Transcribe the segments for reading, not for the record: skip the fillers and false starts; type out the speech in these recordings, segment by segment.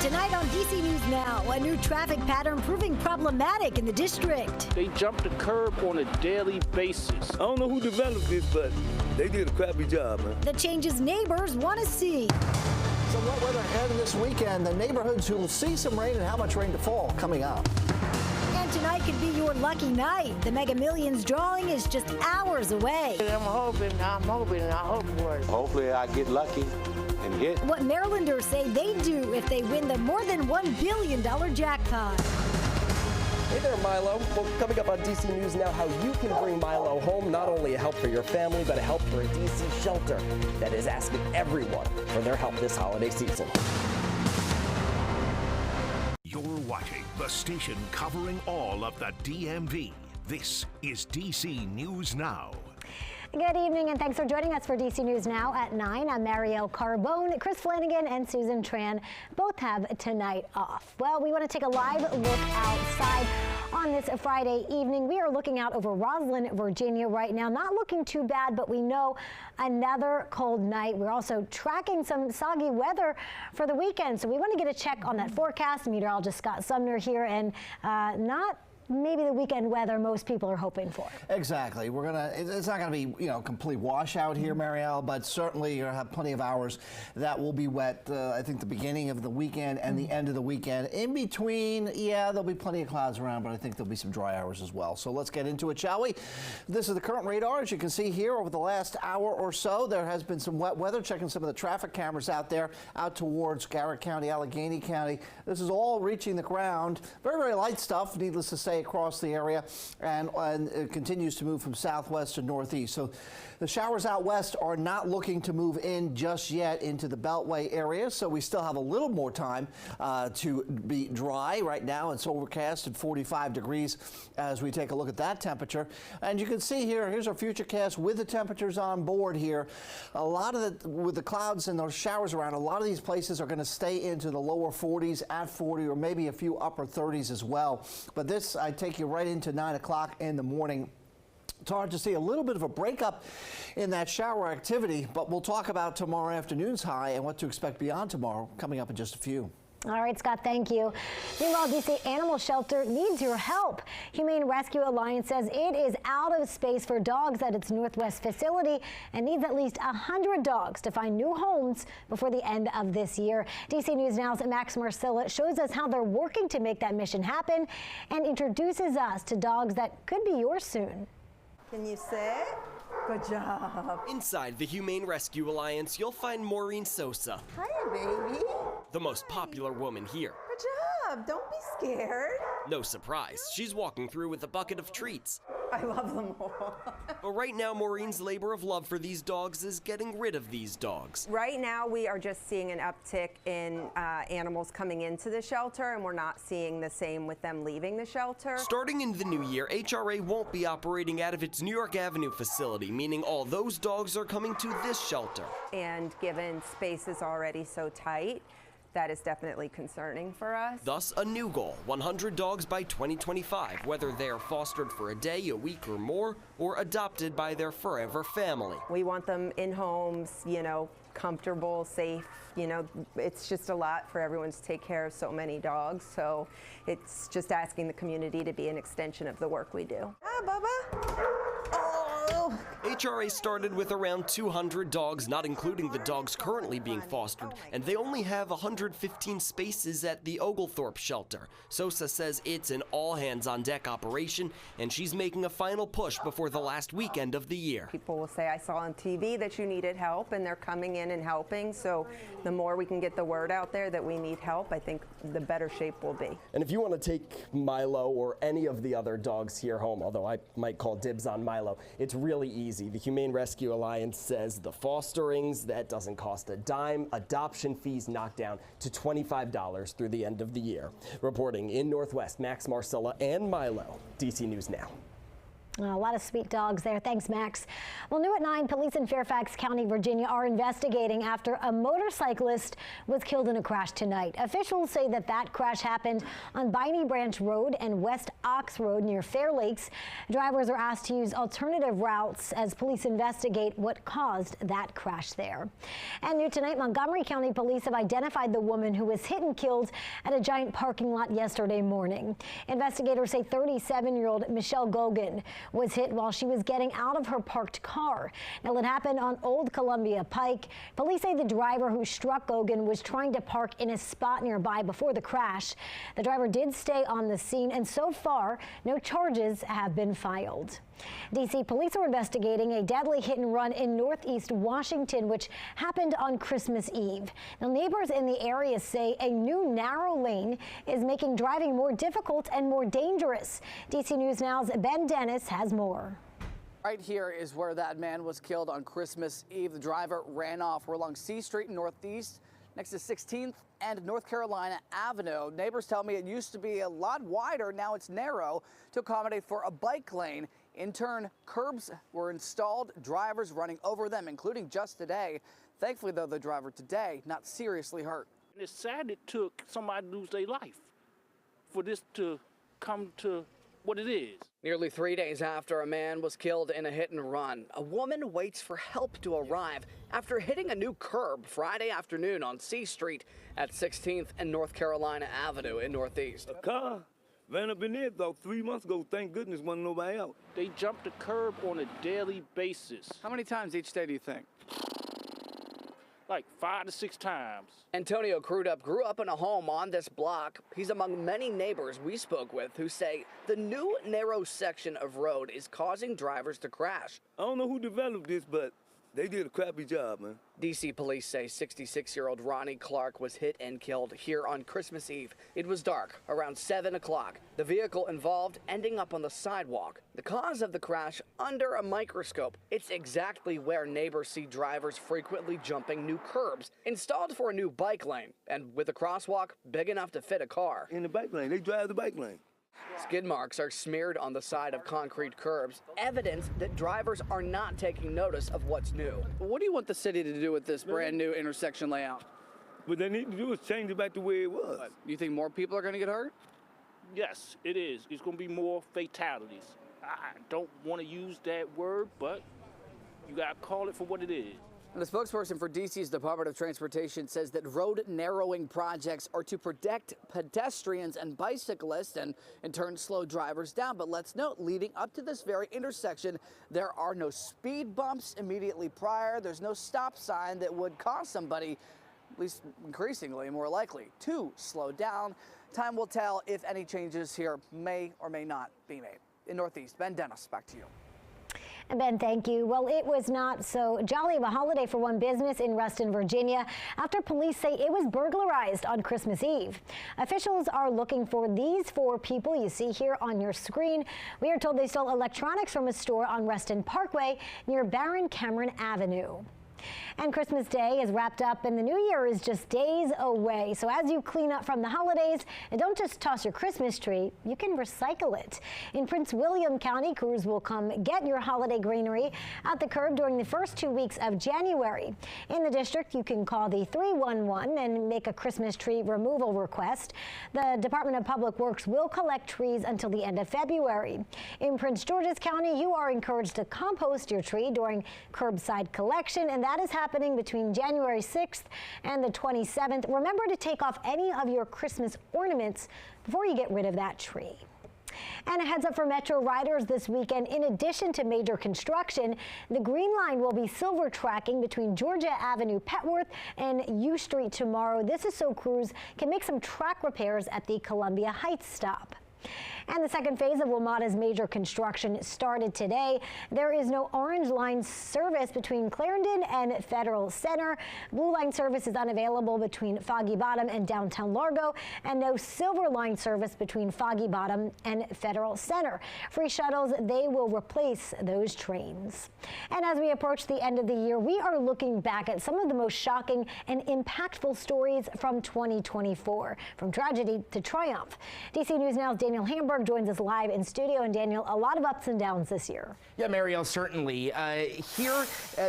Tonight on DC News Now, a new traffic pattern proving problematic in the district. They jump the curb on a daily basis. I don't know who developed this, but they did a crappy job, man. The changes neighbors want to see. Some wet weather ahead this weekend. The neighborhoods who will see some rain and how much rain to fall coming up. And tonight could be your lucky night. The Mega Millions drawing is just hours away. I'm hoping, and I hope for it. Hopefully I get lucky and hit. What Marylanders say they do if they win the more than $1 billion jackpot. Hey there, Milo. Well, coming up on DC News Now, how you can bring Milo home. Not only a help for your family, but a help for a DC shelter that is asking everyone for their help this holiday season. You're watching the station covering all of the DMV. This is DC News Now. Good evening, and thanks for joining us for DC News Now at 9. I'm Marielle Carbone. Chris Flanagan and Susan Tran both have tonight off. Well, we want to take a live look outside on this Friday evening. We are looking out over Roslyn, Virginia right now. Not looking too bad, but we know another cold night. We're also tracking some soggy weather for the weekend, so we want to get a check on that forecast. Meteorologist Scott Sumner here, and not maybe the weekend weather most people are hoping for. Exactly. It's not gonna be, complete washout here, Marielle, but certainly you're gonna have plenty of hours that will be wet. I think the beginning of the weekend and the end of the weekend. In between, yeah, there'll be plenty of clouds around, but I think there'll be some dry hours as well. So let's get into it, shall we? This is the current radar. As you can see here, over the last hour or so, there has been some wet weather. Checking some of the traffic cameras out there, out towards Garrett County, Allegheny County. This is all reaching the ground. Very, very light stuff, needless to say, across the area, and it continues to move from southwest to northeast. So the showers out west are not looking to move in just yet into the Beltway area, so we still have a little more time to be dry. Right now it's overcast at 45 degrees as we take a look at that temperature. And you can see here's our futurecast with the temperatures on board here. A lot of with the clouds and those showers around, a lot of these places are going to stay into the lower 40s, at 40, or maybe a few upper 30s as well. But this, I take you right into 9 o'clock in the morning. It's hard to see a little bit of a breakup in that shower activity, but we'll talk about tomorrow afternoon's high and what to expect beyond tomorrow coming up in just a few. All right, Scott, thank you. Meanwhile, DC Animal Shelter needs your help. Humane Rescue Alliance says it is out of space for dogs at its Northwest facility and needs at least 100 dogs to find new homes before the end of this year. DC News Now's Max Marcilla shows us how they're working to make that mission happen and introduces us to dogs that could be yours soon. Can you sit? Good job. Inside the Humane Rescue Alliance, you'll find Maureen Sosa. Hi, baby. The most popular woman here. Good job. Don't be scared. No surprise, she's walking through with a bucket of treats. I love them all. But right now, Maureen's labor of love for these dogs is getting rid of these dogs. Right now, we are just seeing an uptick in animals coming into the shelter, and we're not seeing the same with them leaving the shelter. Starting in the new year, HRA won't be operating out of its New York Avenue facility, meaning all those dogs are coming to this shelter. And given space is already so tight, that is definitely concerning for us. Thus, a new goal, 100 dogs by 2025, whether they are fostered for a day, a week, or more, or adopted by their forever family. We want them in homes, comfortable, safe. It's just a lot for everyone to take care of so many dogs. So it's just asking the community to be an extension of the work we do. Ah, Bubba. Oh. HRA started with around 200 dogs, not including the dogs currently being fostered, and they only have 115 spaces at the Oglethorpe shelter. Sosa says it's an all-hands-on-deck operation, and she's making a final push before the last weekend of the year. People will say, I saw on TV that you needed help, and they're coming in and helping, so the more we can get the word out there that we need help, I think the better shape we'll be. And if you want to take Milo or any of the other dogs here home, although I might call dibs on Milo, it's really easy. The Humane Rescue Alliance says the fosterings, that doesn't cost a dime. Adoption fees knocked down to $25 through the end of the year. Reporting in Northwest, Max Marcilla and Milo, DC News Now. A lot of sweet dogs there. Thanks, Max. Well, new at 9, police in Fairfax County, Virginia are investigating after a motorcyclist was killed in a crash tonight. Officials say that crash happened on Biney Branch Road and West Ox Road near Fair Lakes. Drivers are asked to use alternative routes as police investigate what caused that crash there. And new tonight, Montgomery County police have identified the woman who was hit and killed at a Giant parking lot yesterday morning. Investigators say 37-year-old Michelle Gogan was hit while she was getting out of her parked car. Now, it happened on Old Columbia Pike. Police say the driver who struck Gogan was trying to park in a spot nearby before the crash. The driver did stay on the scene, and so far, no charges have been filed. D.C. police are investigating a deadly hit and run in Northeast Washington, which happened on Christmas Eve. Now, neighbors in the area say a new narrow lane is making driving more difficult and more dangerous. D.C. News Now's Ben Dennis has more. Right here is where that man was killed on Christmas Eve. The driver ran off. We're along C Street in Northeast, next to 16th and North Carolina Avenue. Neighbors tell me it used to be a lot wider. Now it's narrow to accommodate for a bike lane. In turn, curbs were installed, drivers running over them, including just today. Thankfully, though, the driver today not seriously hurt. It's sad it took somebody to lose their life for this to come to what it is. Nearly 3 days after a man was killed in a hit and run, a woman waits for help to arrive after hitting a new curb Friday afternoon on C Street at 16th and North Carolina Avenue in Northeast. A car ran up in there about 3 months ago. Thank goodness wasn't nobody out. They jump the curb on a daily basis. How many times each day do you think? Like 5 to 6 times. Antonio Crudup grew up in a home on this block. He's among many neighbors we spoke with who say the new narrow section of road is causing drivers to crash. I don't know who developed this, but they did a crappy job, man. D.C. police say 66-year-old Ronnie Clark was hit and killed here on Christmas Eve. It was dark, around 7 o'clock. The vehicle involved ending up on the sidewalk. The cause of the crash under a microscope. It's exactly where neighbors see drivers frequently jumping new curbs, installed for a new bike lane, and with a crosswalk big enough to fit a car. In the bike lane, they drive the bike lane. Skid marks are smeared on the side of concrete curbs, evidence that drivers are not taking notice of what's new. What do you want the city to do with this brand new intersection layout? What they need to do is change it back to where it was. You think more people are going to get hurt? Yes, it is. It's going to be more fatalities. I don't want to use that word, but you got to call it for what it is. And the spokesperson for D.C.'s Department of Transportation says that road narrowing projects are to protect pedestrians and bicyclists and in turn slow drivers down. But let's note, leading up to this very intersection, there are no speed bumps immediately prior. There's no stop sign that would cause somebody, at least increasingly more likely, to slow down. Time will tell if any changes here may or may not be made. In Northeast, Ben Dennis, back to you. And Ben, thank you. Well, it was not so jolly of a holiday for one business in Reston, Virginia, after police say it was burglarized on Christmas Eve. Officials are looking for these 4 people you see here on your screen. We are told they stole electronics from a store on Reston Parkway near Baron Cameron Avenue. And Christmas Day is wrapped up and the new year is just days away. So as you clean up from the holidays, and don't just toss your Christmas tree, you can recycle it. In Prince William County, crews will come get your holiday greenery at the curb during the first 2 weeks of January. In the district, you can call the 311 and make a Christmas tree removal request. The Department of Public Works will collect trees until the end of February. In Prince George's County, you are encouraged to compost your tree during curbside collection, and that is happening between January 6th and the 27th. Remember to take off any of your Christmas ornaments before you get rid of that tree. And a heads up for Metro riders this weekend. In addition to major construction, the Green Line will be silver tracking between Georgia Avenue, Petworth, and U Street tomorrow. This is so crews can make some track repairs at the Columbia Heights stop. And the second phase of WMATA's major construction started today. There is no Orange Line service between Clarendon and Federal Center. Blue Line service is unavailable between Foggy Bottom and downtown Largo, and no Silver Line service between Foggy Bottom and Federal Center. Free shuttles, they will replace those trains. And as we approach the end of the year, we are looking back at some of the most shocking and impactful stories from 2024, from tragedy to triumph. DC News Now's Daniel Hamburg joins us live in studio. And Daniel, a lot of ups and downs this year. Yeah, Marielle, certainly.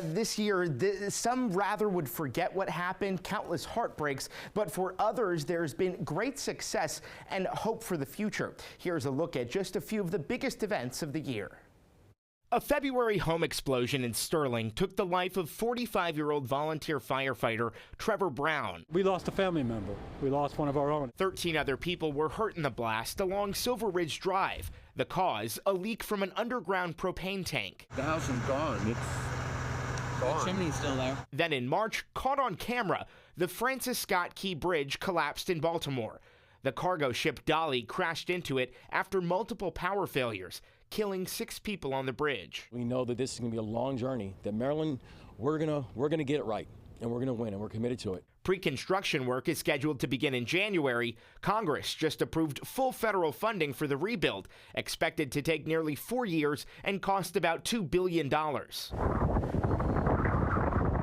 This year, some rather would forget what happened, countless heartbreaks, but for others, there's been great success and hope for the future. Here's a look at just a few of the biggest events of the year. A February home explosion in Sterling took the life of 45-year-old volunteer firefighter Trevor Brown. We lost a family member. We lost one of our own. 13 other people were hurt in the blast along Silver Ridge Drive. The cause, a leak from an underground propane tank. The house is gone. It's gone. The chimney's still there. Then in March, caught on camera, the Francis Scott Key Bridge collapsed in Baltimore. The cargo ship Dolly crashed into it after multiple power failures, killing 6 people on the bridge. We know that this is going to be a long journey, that Maryland, we're going to get it right, and we're going to win, and we're committed to it. Pre-construction work is scheduled to begin in January. Congress just approved full federal funding for the rebuild, expected to take nearly 4 years and cost about $2 billion.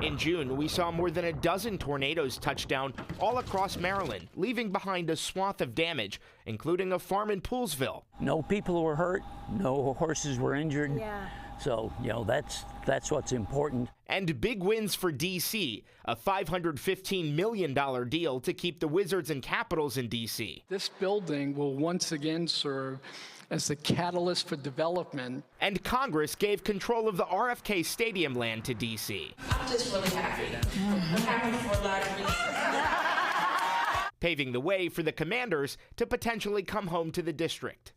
In June, we saw more than a dozen tornadoes touch down all across Maryland, leaving behind a swath of damage, including a farm in Poolesville. No people were hurt, no horses were injured. Yeah. So, that's what's important. And big wins for D.C., a $515 million deal to keep the Wizards and Capitals in D.C. This building will once again serve as the catalyst for development. And Congress gave control of the RFK Stadium land to D.C. I'm just really happy. I'm happy for a lot of reasons. Paving the way for the Commanders to potentially come home to the district.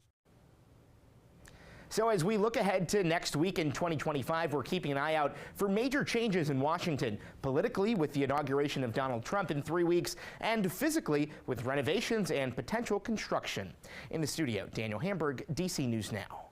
So as we look ahead to next week in 2025, we're keeping an eye out for major changes in Washington, politically with the inauguration of Donald Trump in 3 weeks, and physically with renovations and potential construction. In the studio, Daniel Hamburg, DC News Now.